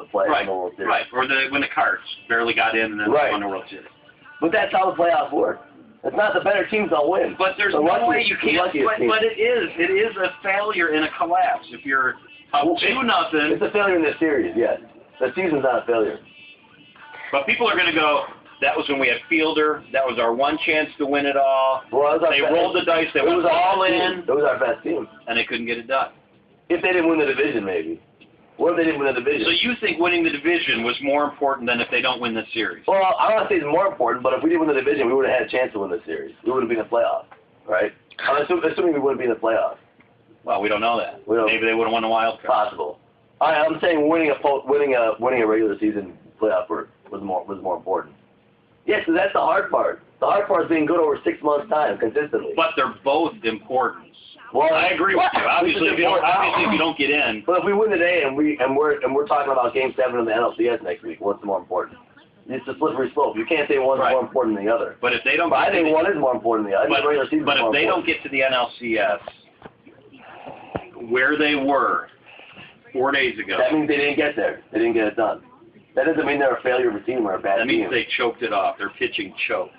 to play in the World Series. Right, or when the Cards barely got in and then they won the World Series. But that's how the playoffs work. It's not the better teams don't win. But there's no way you can't. But it is a failure in a collapse. If you're up 2-0. It's a failure in the series, yes. The season's not a failure. But people are going to go, that was when we had Fielder. That was our one chance to win it all. Well, they rolled the dice. They went all in. It was our best team. And they couldn't get it done. If they didn't win the division, maybe. What if they didn't win the division? So you think winning the division was more important than if they don't win the series? Well, I don't want to say it's more important, but if we didn't win the division, we would have had a chance to win the series. We would have been in the playoffs, right? I'm assuming we wouldn't be in the playoffs. Well, we don't know that. Maybe they would have won the wild card. Possible. I'm saying winning a regular season playoff was more important. Yes, so that's the hard part. The hard part is being good over 6 months' time consistently. But they're both important. Well, I agree with you. Obviously, if you don't get in. But if we win today and we're talking about Game 7 of the NLDS next week, what's more important? It's a slippery slope. You can't say one's more important than the other. But if they don't, I think one is more important than the other. But if they don't get to the NLCS, where they were 4 days ago, that means they didn't get there. They didn't get it done. That doesn't mean they're a failure of a team or a bad team. That means they choked it off. Their pitching choked.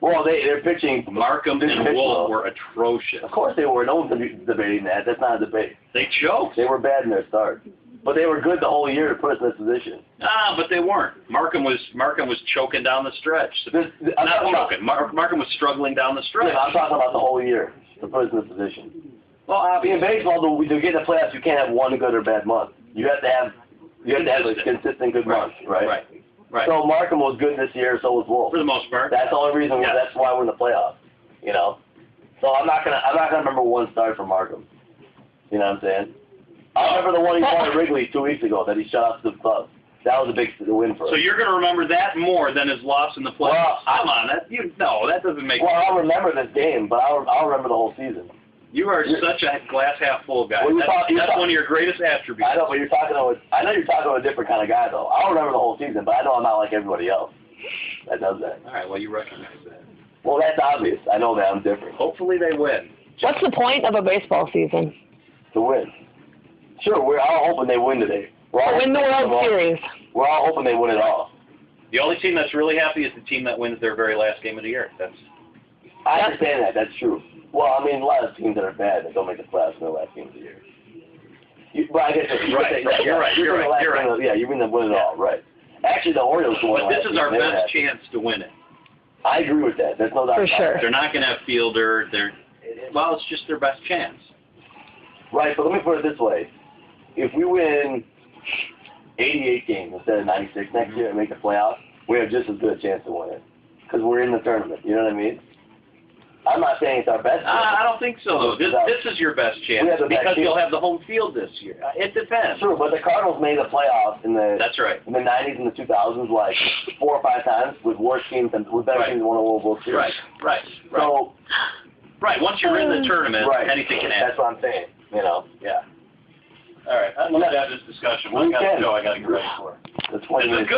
Well, they're pitching. Markham and Wolf were atrocious. Of course they were. No one's debating that. That's not a debate. They choked. They were bad in their start. But they were good the whole year to put us in this position. But they weren't. Markham was choking down the stretch. Markham was struggling down the stretch. Yeah, I'm talking about the whole year to put us in this position. Well, obviously. In baseball, to get in the playoffs, you can't have one good or bad month. You have to have a consistent good month, right? Right. So Markham was good this year, so was Wolf. For the most part. That's the only reason. That's why we're in the playoffs. You know. So I'm not gonna remember one start from Markham. You know what I'm saying? I remember the one he won at Wrigley 2 weeks ago that he shut off the club. That was a big win for us. So you're going to remember that more than his loss in the playoffs? Well, come on, that doesn't make sense. Well, I'll remember this game, but I'll remember the whole season. You are such a glass half full guy. Well, that's one of your greatest attributes. I know, but I know you're talking to a different kind of guy, though. I'll remember the whole season, but I know I'm not like everybody else that does that. All right, well, you recognize that. Well, that's obvious. I know that I'm different. Hopefully they win. What's the point of a baseball season? To win. Sure, we're all hoping they win today. Win the World Series. We're all hoping they win it all. The only team that's really happy is the team that wins their very last game of the year. I understand that. That's true. Well, I mean, a lot of teams that are bad that don't make the playoffs in their last game of the year. But I guess you're right. Yeah, you mean they win it all, right? Actually, the Orioles won. But this is our best chance to win it. I agree with that. That's no doubt. For sure. They're not going to have Fielder. It's just their best chance. Right, but let me put it this way. If we win 88 games instead of 96 next year and make the playoffs, we have just as good a chance to win it. Because we're in the tournament. You know what I mean? I'm not saying it's our best chance. I don't think so, though. This is your best chance because you'll have the home field this year. It depends. True, but the Cardinals made the playoffs in the That's right. In the 90s and the 2000s like 4 or 5 times with worse teams and with better teams than won a World Series. Right. So, once you're in the tournament, anything can happen. That's what I'm saying. You know. Yeah. All right. Let's have this discussion. I got to go. I got to get ready for it. The 20 minutes.